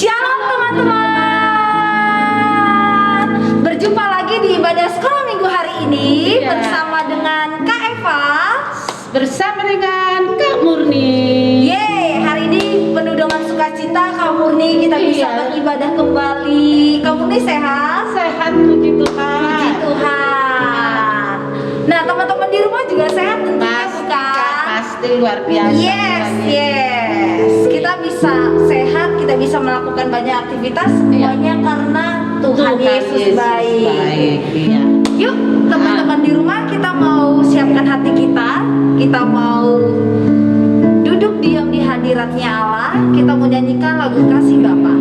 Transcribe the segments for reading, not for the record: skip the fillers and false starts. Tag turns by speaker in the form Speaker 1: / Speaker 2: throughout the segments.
Speaker 1: Shalom teman-teman. Berjumpa lagi di ibadah sekolah minggu hari ini bersama dengan Kak Eva,
Speaker 2: bersama dengan Kak Murni.
Speaker 1: Yeay, hari ini penuh dengan sukacita Kak Murni, kita bisa beribadah kembali. Kak Murni sehat?
Speaker 2: Sehat, puji Tuhan.
Speaker 1: Puji Tuhan. Nah, teman-teman di rumah juga sehat tentunya, bukan?
Speaker 2: Pasti luar biasa.
Speaker 1: Yes. Kita bisa sehat, kita bisa melakukan banyak aktivitas semuanya karena Tuhan Yesus baik.
Speaker 2: Iya.
Speaker 1: Yuk, teman-teman di rumah, kita mau siapkan hati kita. Kita mau duduk diam di hadiratnya Allah. Kita mau nyanyikan lagu Kasih Bapa.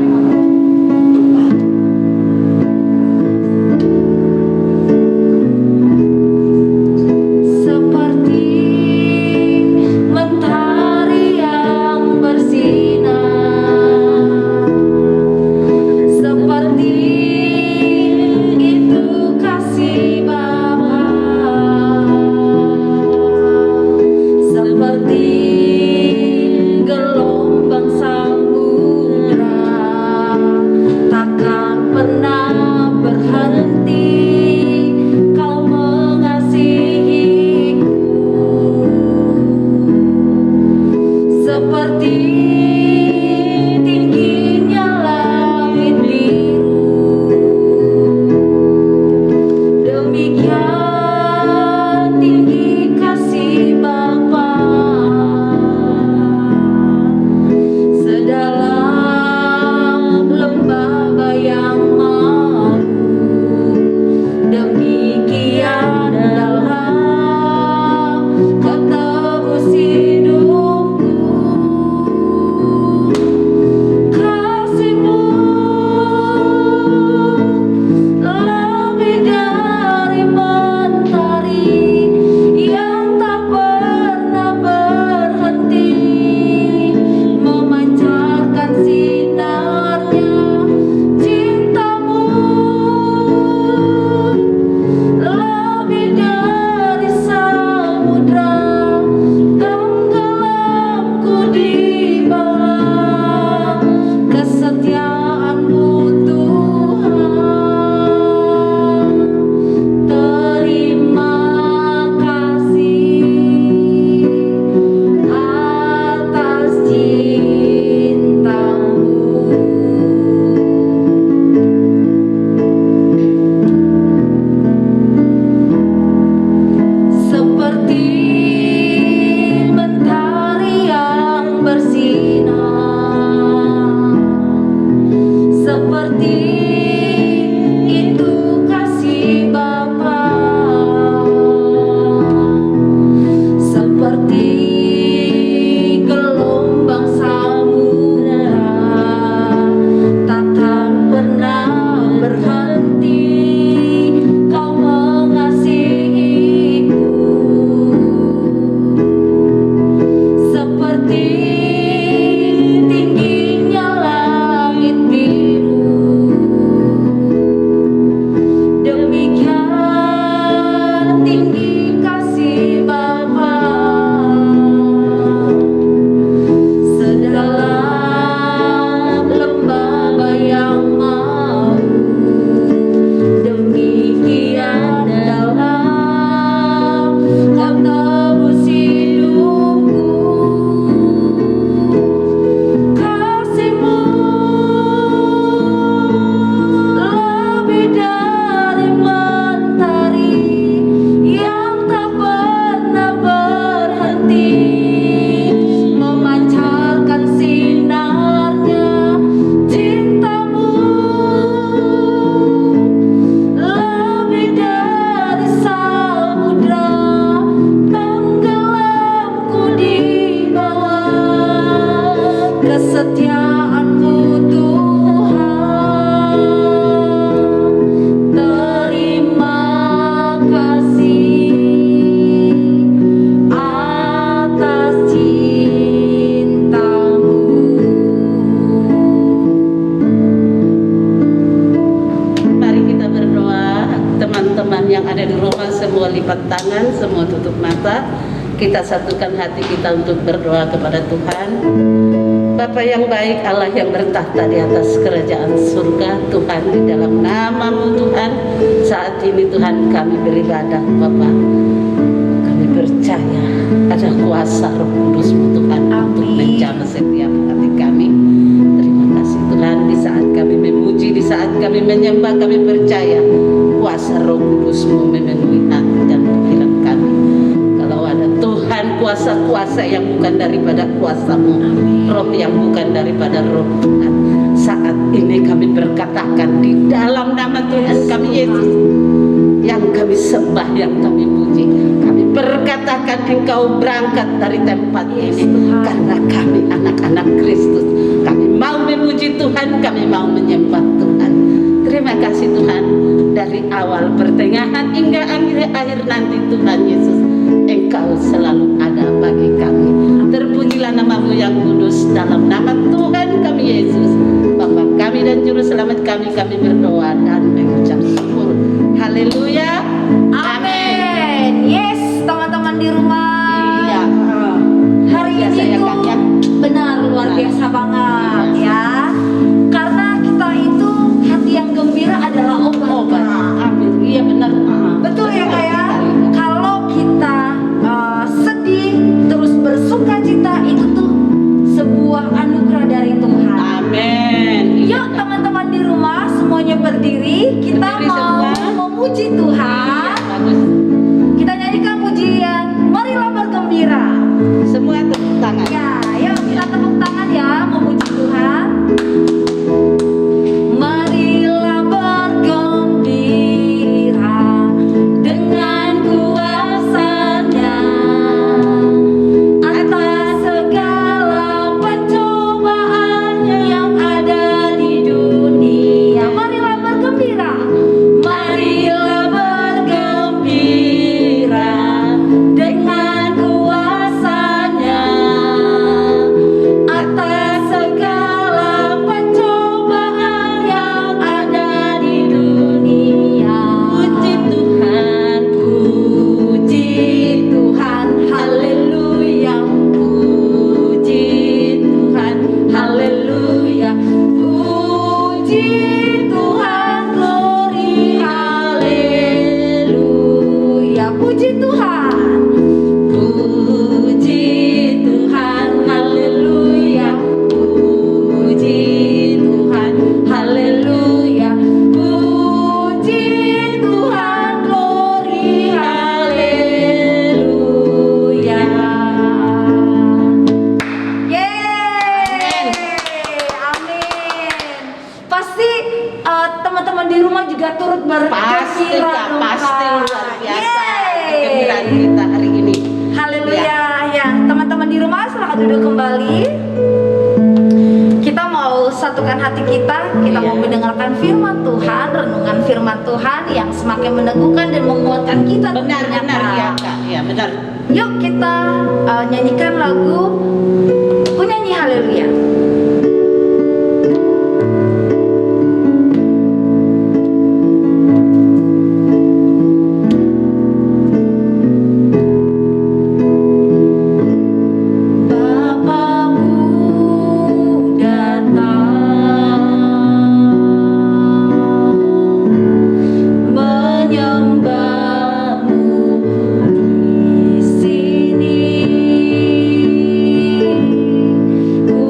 Speaker 2: lipat tangan, semua tutup mata. Kita satukan hati kita untuk berdoa kepada Tuhan. Bapa yang baik, Allah yang bertahta di atas kerajaan surga, Tuhan, di dalam nama-Mu Tuhan, saat ini Tuhan kami beribadah Bapa. Kami percaya ada kuasa Roh Kudus-Mu Tuhan untuk menjamah setiap hati kami. Terima kasih Tuhan, di saat kami memuji, di saat kami menyembah, kami percaya kuasa Roh Kudus-Mu memenuhi hati dan pikiran kami. Kalau ada Tuhan kuasa-kuasa yang bukan daripada kuasa-Mu, roh yang bukan daripada roh Tuhan, saat ini kami berkatakan di dalam nama Tuhan kami Yesus yang kami sembah, yang kami puji, kami berkatakan Engkau berangkat dari tempat ini karena kami anak-anak Kristus. Kami mau memuji Tuhan, kami mau menyembah Tuhan. Terima kasih Tuhan, dari awal pertengahan hingga akhir nanti Tuhan Yesus, Engkau selalu ada bagi kami. Terpujilah nama-Mu yang kudus, dalam nama Tuhan kami Yesus, Bapa kami dan Juru Selamat kami berdoa dan mengucap syukur. Haleluya.
Speaker 1: Amin. Yes, teman-teman di rumah.
Speaker 2: Iya.
Speaker 1: Hari
Speaker 2: Biasa
Speaker 1: ini
Speaker 2: ya,
Speaker 1: tuh
Speaker 2: Kak, ya?
Speaker 1: benar luar biasa banget ya. Karena kita itu hati yang gembira adalah obat.
Speaker 2: Amin. Iya benar.
Speaker 1: Betul ya Kak ya? Kalau kita sedih terus bersuka cita, itu tuh sebuah anugerah dari Tuhan.
Speaker 2: Amin.
Speaker 1: Yuk teman-teman di rumah semuanya berdiri, kita
Speaker 2: Berdiri
Speaker 1: mau
Speaker 2: semua.
Speaker 1: memuji Tuhan.
Speaker 2: Bagus.
Speaker 1: Kita nyanyikan pujian Marilah Bergembira.
Speaker 2: Semua tepuk tangan.
Speaker 1: Ya, yuk kita tepuk tangan ya memuji Tuhan. Marilah bergembira dengan kuasa-Nya atas segala pencobaan yang ada di dunia. Marilah bergembira. Marilah bergembira dengan kuasa-Nya atas segala pencobaan yang ada di dunia. Puji Tuhan, puji Tuhan, haleluya. Puji Tuhan, haleluya. Puji Tuhan, glory, haleluya. Puji Tuhan. Puji Tuhan, haleluya. Puji Tuhan, haleluya. Puji Tuhan, glory, haleluya. Yeay, amin. Pasti teman-teman di rumah juga turut
Speaker 2: Pasti
Speaker 1: bergembira
Speaker 2: Kak,
Speaker 1: dong,
Speaker 2: pasti
Speaker 1: Kak.
Speaker 2: luar biasa
Speaker 1: Yeay.
Speaker 2: kegembiraan kita hari ini.
Speaker 1: Haleluya. Ya, teman-teman di rumah silakan duduk kembali. Kita mau satukan hati kita mau mendengarkan firman Tuhan, renungan firman Tuhan yang semakin meneguhkan dan menguatkan kita.
Speaker 2: Benar-benar ya Kak, ya benar.
Speaker 1: Yuk kita nyanyikan lagu Kunyanyi Haleluya. Bapakku datang menyembahmu di sini. Ku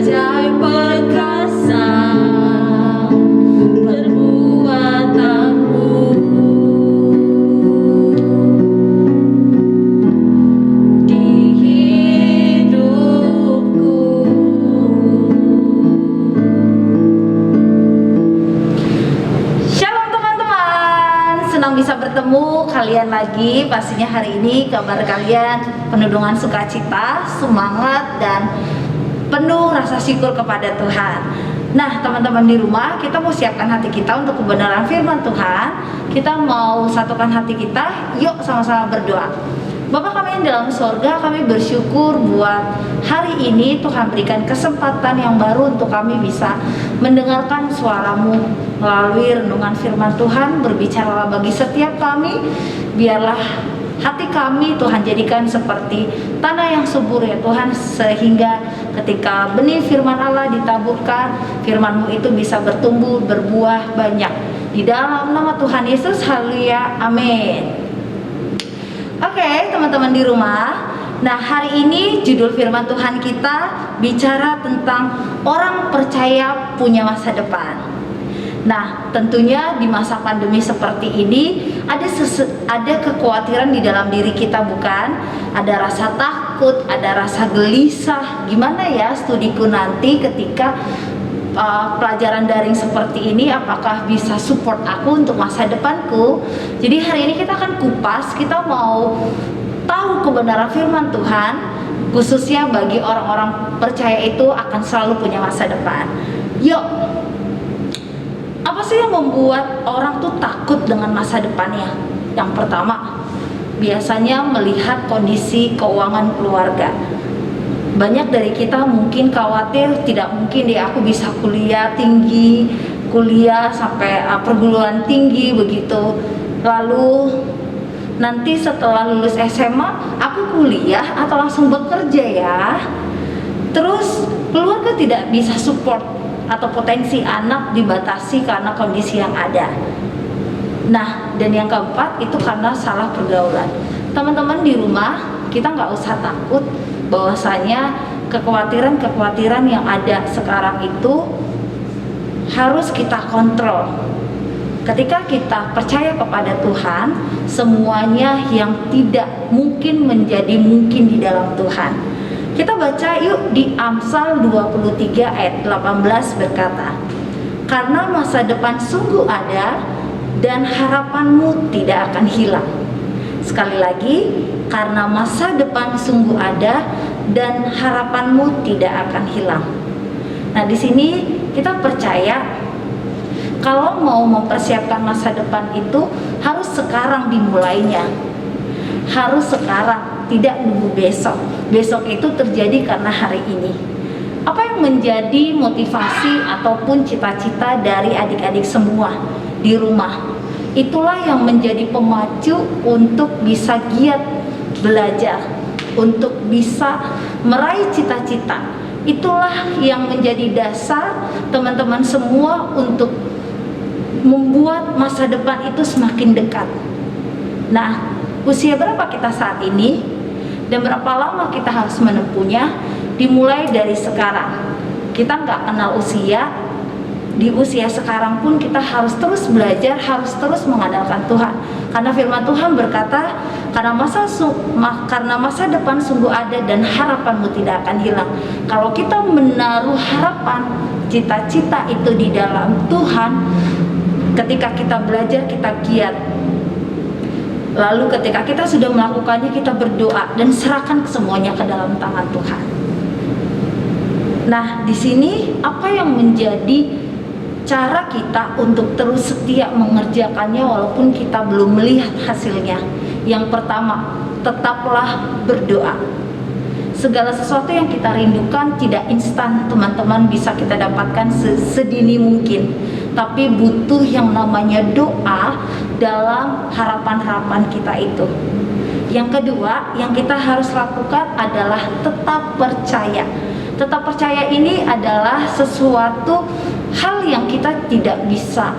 Speaker 2: ajaib perkasa perbuatanmu. Di hidupku.
Speaker 1: Shalom teman-teman, senang bisa bertemu kalian lagi. Pastinya hari ini kabar kalian penuh dengan sukacita, semangat, dan penuh rasa syukur kepada Tuhan. Nah teman-teman di rumah, kita mau siapkan hati kita untuk kebenaran firman Tuhan. Kita mau satukan hati kita, yuk sama-sama berdoa. Bapa kami yang dalam sorga, kami bersyukur buat hari ini Tuhan berikan kesempatan yang baru untuk kami bisa mendengarkan suara-Mu melalui renungan firman Tuhan. Berbicaralah bagi setiap kami, biarlah hati kami Tuhan jadikan seperti tanah yang subur ya Tuhan, sehingga ketika benih firman Allah ditaburkan, firman-Mu itu bisa bertumbuh, berbuah banyak. Di dalam nama Tuhan Yesus, haleluya, amin. Oke, teman-teman di rumah. Nah, hari ini judul firman Tuhan kita bicara tentang orang percaya punya masa depan. Nah, tentunya di masa pandemi seperti ini ada kekhawatiran di dalam diri kita, bukan? Ada rasa takut, ada rasa gelisah. Gimana ya studiku nanti ketika pelajaran daring seperti ini, apakah bisa support aku untuk masa depanku? Jadi hari ini kita akan kupas, kita mau tahu kebenaran firman Tuhan, khususnya bagi orang-orang percaya itu akan selalu punya masa depan. Yuk, apa sih yang membuat orang tuh takut dengan masa depannya? Yang pertama, biasanya melihat kondisi keuangan keluarga. Banyak dari kita mungkin khawatir, tidak mungkin deh aku bisa kuliah tinggi, kuliah sampai perguruan tinggi begitu. Lalu nanti setelah lulus SMA aku kuliah atau langsung bekerja ya. Terus keluarga tidak bisa support atau potensi anak dibatasi karena kondisi yang ada. Nah, dan yang keempat itu karena salah pergaulan. Teman-teman di rumah, kita nggak usah takut bahwasanya kekhawatiran-kekhawatiran yang ada sekarang itu harus kita kontrol. Ketika kita percaya kepada Tuhan, semuanya yang tidak mungkin menjadi mungkin di dalam Tuhan. Kita baca yuk di Amsal 23 ayat 18 berkata, "Karena masa depan sungguh ada dan harapanmu tidak akan hilang." Sekali lagi, karena masa depan sungguh ada dan harapanmu tidak akan hilang. Nah, di sini kita percaya kalau mau mempersiapkan masa depan itu harus sekarang dimulainya. Harus sekarang, tidak nunggu besok. Besok itu terjadi karena hari ini. Apa yang menjadi motivasi ataupun cita-cita dari adik-adik semua di rumah? Itulah yang menjadi pemacu untuk bisa giat belajar, untuk bisa meraih cita-cita. Itulah yang menjadi dasar teman-teman semua untuk membuat masa depan itu semakin dekat. Nah, usia berapa kita saat ini dan berapa lama kita harus menempuhnya? Dimulai dari sekarang. Kita nggak kenal usia. Di usia sekarang pun kita harus terus belajar, harus terus mengandalkan Tuhan. Karena firman Tuhan berkata, karena masa depan sungguh ada dan harapanmu tidak akan hilang. Kalau kita menaruh harapan, cita-cita itu di dalam Tuhan, ketika kita belajar, kita giat. Lalu ketika kita sudah melakukannya, kita berdoa dan serahkan semuanya ke dalam tangan Tuhan. Nah, di sini apa yang menjadi cara kita untuk terus setia mengerjakannya walaupun kita belum melihat hasilnya? Yang pertama, tetaplah berdoa. Segala sesuatu yang kita rindukan tidak instan teman-teman bisa kita dapatkan sedini mungkin, tapi butuh yang namanya doa dalam harapan-harapan kita itu. Yang kedua yang kita harus lakukan adalah tetap percaya. Tetap percaya ini adalah sesuatu hal yang kita tidak bisa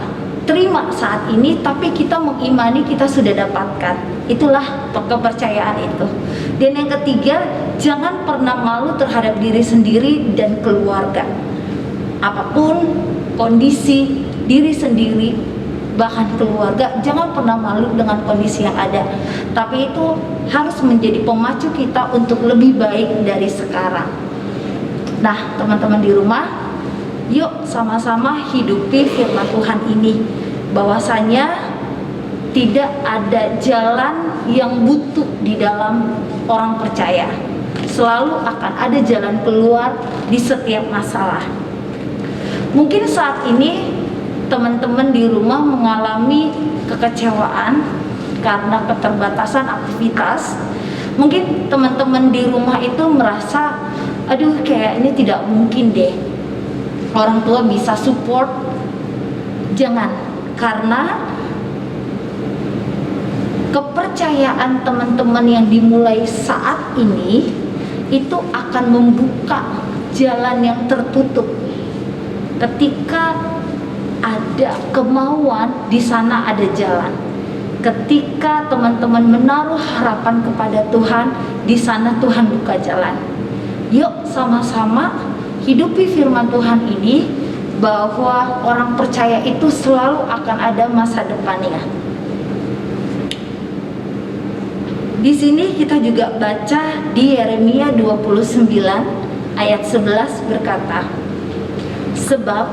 Speaker 1: terima saat ini, tapi kita mengimani kita sudah dapatkan. Itulah kepercayaan itu. Dan yang ketiga, jangan pernah malu terhadap diri sendiri dan keluarga. Apapun kondisi diri sendiri, bahkan keluarga, jangan pernah malu dengan kondisi yang ada. Tapi itu harus menjadi pemacu kita untuk lebih baik dari sekarang. Nah, teman-teman di rumah, yuk sama-sama hidupi firman Tuhan ini, bahwasanya tidak ada jalan yang buntu di dalam orang percaya. Selalu akan ada jalan keluar di setiap masalah. Mungkin saat ini teman-teman di rumah mengalami kekecewaan karena keterbatasan aktivitas. Mungkin teman-teman di rumah itu merasa, aduh kayaknya tidak mungkin deh orang tua bisa support. Jangan, karena kepercayaan teman-teman yang dimulai saat ini itu akan membuka jalan yang tertutup. Ketika ada kemauan, di sana ada jalan. Ketika teman-teman menaruh harapan kepada Tuhan, di sana Tuhan buka jalan. Yuk sama-sama hidupi firman Tuhan ini, bahwa orang percaya itu selalu akan ada masa depannya. Di sini kita juga baca di Yeremia 29 ayat 11 berkata, sebab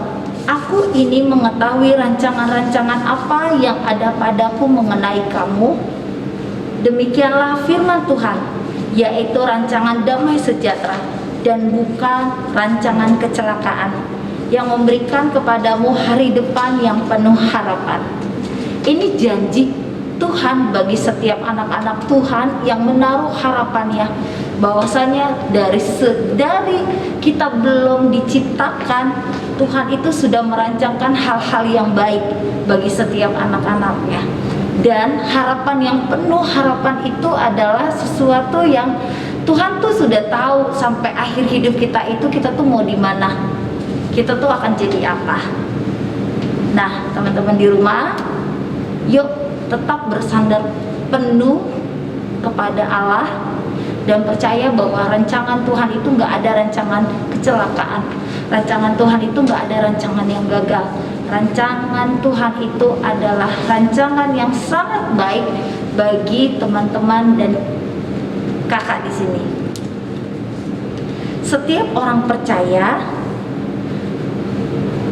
Speaker 1: aku ini mengetahui rancangan-rancangan apa yang ada padaku mengenai kamu. Demikianlah firman Tuhan, yaitu rancangan damai sejahtera dan bukan rancangan kecelakaan, yang memberikan kepadamu hari depan yang penuh harapan. Ini janji Tuhan bagi setiap anak-anak Tuhan yang menaruh harapannya, bahwasanya dari kita belum diciptakan, Tuhan itu sudah merancangkan hal-hal yang baik bagi setiap anak-anaknya. Dan harapan yang penuh harapan itu adalah sesuatu yang Tuhan tuh sudah tahu sampai akhir hidup kita itu, kita tuh mau di mana, kita tuh akan jadi apa. Nah, teman-teman di rumah, yuk tetap bersandar penuh kepada Allah dan percaya bahwa rancangan Tuhan itu nggak ada rancangan kecelakaan. Rancangan Tuhan itu nggak ada rancangan yang gagal. Rancangan Tuhan itu adalah rancangan yang sangat baik bagi teman-teman dan kakak di sini. Setiap orang percaya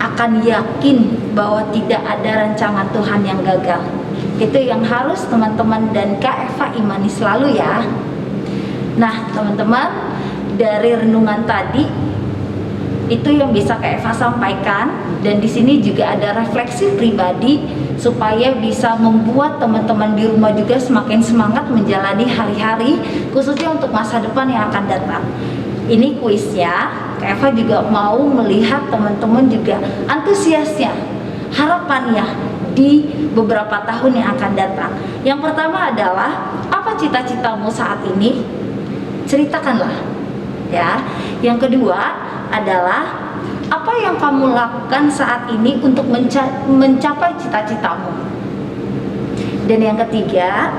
Speaker 1: akan yakin bahwa tidak ada rancangan Tuhan yang gagal. Itu yang harus teman-teman dan Kak Eva imani selalu ya. Nah, teman-teman, dari renungan tadi itu yang bisa Kak Eva sampaikan, dan di sini juga ada refleksi pribadi supaya bisa membuat teman-teman di rumah juga semakin semangat menjalani hari-hari, khususnya untuk masa depan yang akan datang. Ini kuisnya, Kak Eva juga mau melihat teman-teman juga antusiasnya, harapannya di beberapa tahun yang akan datang. Yang pertama adalah, apa cita-citamu saat ini? Ceritakanlah ya. Yang kedua adalah, apa yang kamu lakukan saat ini untuk mencapai cita-citamu? Dan yang ketiga,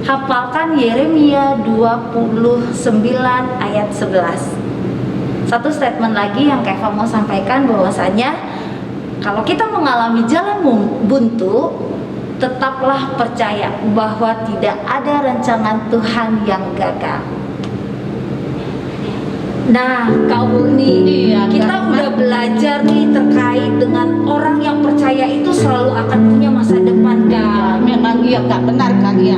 Speaker 1: hafalkan Yeremia 29 ayat 11. Satu statement lagi yang Keva mau sampaikan, bahwasanya kalau kita mengalami jalan buntu, tetaplah percaya bahwa tidak ada rancangan Tuhan yang gagal. Nah, Kak Murni, kita udah belajar nih terkait dengan orang yang percaya itu selalu akan punya masa depan, Kak.
Speaker 2: Memang iya Kak, benar Kak, iya.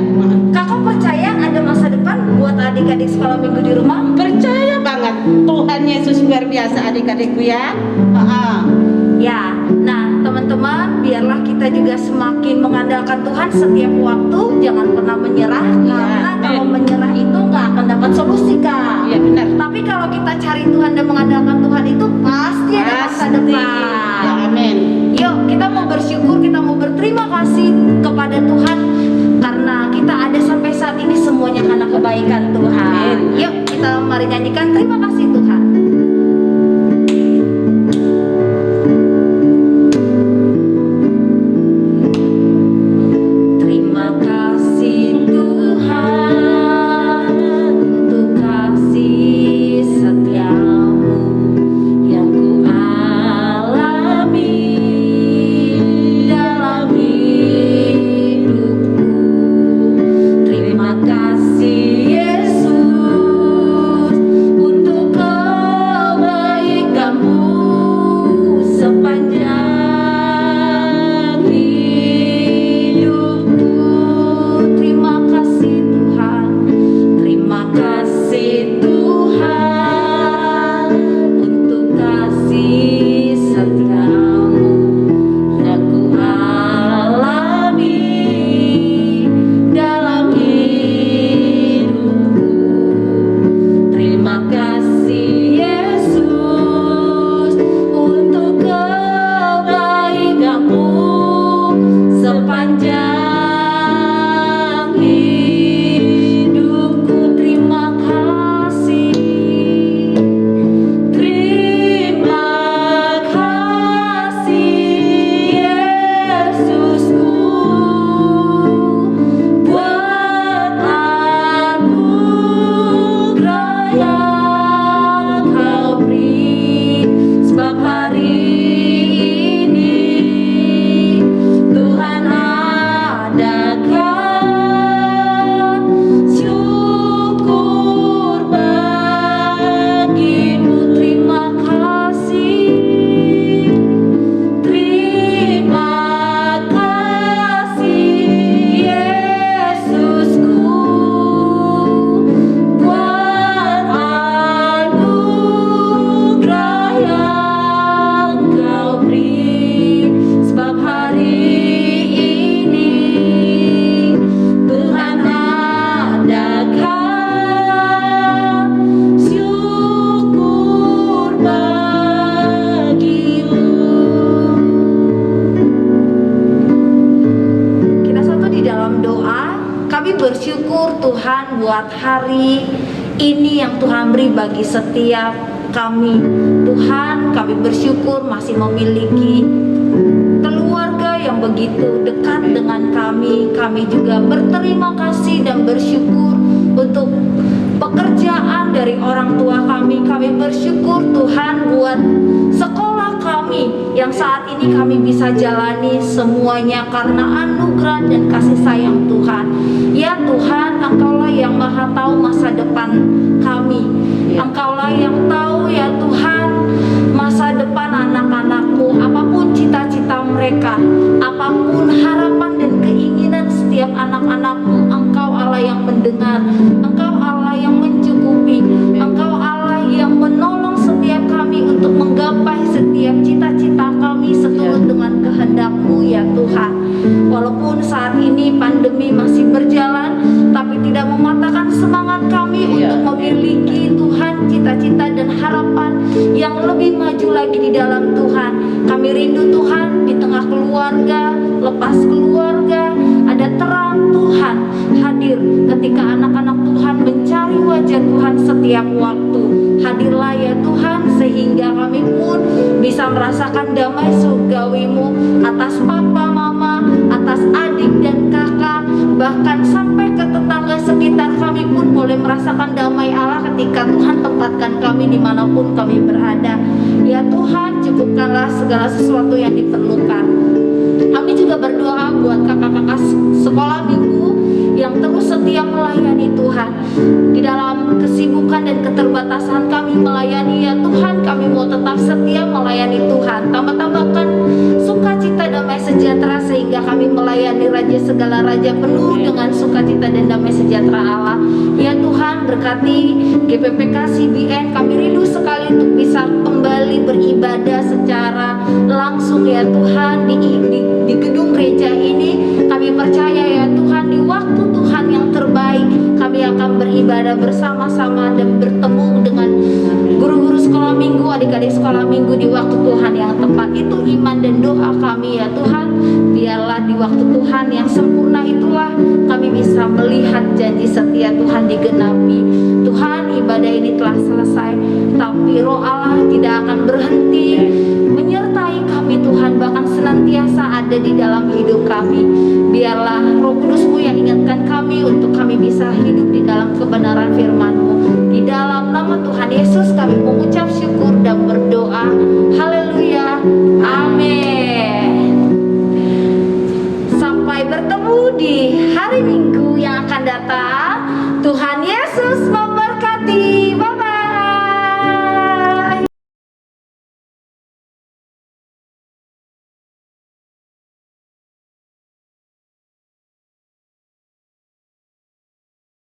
Speaker 1: Kakak percaya ada masa depan buat adik-adik sekolah minggu di rumah?
Speaker 2: Percaya banget, Tuhan Yesus luar biasa adik-adikku ya.
Speaker 1: Ya, nah teman-teman, biarlah kita juga semakin mengandalkan Tuhan setiap waktu, jangan pernah menyerah, karena kalau menyerah itu nggak akan dapat solusi, Kak.
Speaker 2: Iya benar.
Speaker 1: Tapi kalau kita cari Tuhan dan mengandalkan Tuhan itu pasti ada masa depan.
Speaker 2: Ya, amin.
Speaker 1: Yuk kita mau bersyukur, kita mau berterima kasih kepada Tuhan karena kita ada sampai saat ini semuanya karena kebaikan Tuhan. Yuk kita mari nyanyikan terima kasih Tuhan. buat hari ini yang Tuhan beri bagi setiap kami. Tuhan, kami bersyukur masih memiliki keluarga yang begitu dekat dengan kami. Kami juga berterima kasih dan bersyukur untuk pekerjaan dari orang tua kami. Kami bersyukur Tuhan buat sekolah kami yang saat ini kami bisa jalani semuanya karena anugerah dan kasih sayang Tuhan. Ya Tuhan, Engkaulah yang maha tahu masa depan kami. Engkaulah yang tahu ya Tuhan masa depan anak-anak-Mu, apapun cita-cita mereka, apapun harapan dan keinginan setiap anak-anak-Mu. Engkau Allah yang mendengar, Engkau Allah yang mencukupi, Engkau Allah yang menolong setiap kami untuk menggapai setiap cita-cita kami seturut dengan kehendak-Mu ya Tuhan. Walaupun saat ini pandemi masih berjalan, tapi tidak mematahkan semangat kami untuk memiliki Tuhan cita-cita dan harapan yang lebih maju lagi di dalam Tuhan. Kami rindu Tuhan di tengah keluarga, lepas keluarga, ada terang Tuhan hadir ketika anak-anak Tuhan mencari wajah Tuhan setiap waktu. Hadirlah ya Tuhan sehingga kami pun bisa merasakan damai surgawi-Mu atas papa, mama, atas adik dan kakak, bahkan sampai ke tetangga sekitar kami pun boleh merasakan damai Allah ketika Tuhan tempatkan kami dimanapun kami berada. Ya Tuhan, cukupkanlah segala sesuatu yang diperlukan. Kami juga berdoa buat kakak-kakak sekolah minggu yang terus setia melayani Tuhan. Di dalam kesibukan dan keterbatasan kami melayani ya Tuhan, kami mau tetap setia melayani Tuhan. Tambah-tambahkan sukacita damai sejahtera sehingga kami melayani Raja segala Raja penuh dengan sukacita dan damai sejahtera Allah. Ya Tuhan, berkati GPPK CBN, kami rindu sekali untuk bisa kembali beribadah secara langsung ya Tuhan di gedung gereja ini. Kami percaya ya Tuhan di waktu Tuhan yang terbaik kami akan beribadah bersama-sama dan bertemu dengan guru-guru sekolah minggu, adik-adik sekolah minggu di waktu Tuhan yang tepat. Itu iman dan doa kami ya Tuhan. Biarlah di waktu Tuhan yang sempurna itulah kami bisa melihat janji setia Tuhan digenapi. Tuhan, ibadah ini telah selesai, tapi Roh Allah tidak akan berhenti menyertai kami Tuhan, bahkan senantiasa ada di dalam hidup kami. Biarlah Roh Kudus-Mu yang ingatkan kami untuk kami bisa hidup di dalam kebenaran firman-Mu. Di dalam nama Tuhan Yesus kami mengucap syukur dan berdoa. Haleluya. Amin. Sampai bertemu di hari Minggu yang akan datang. Tuhan Yesus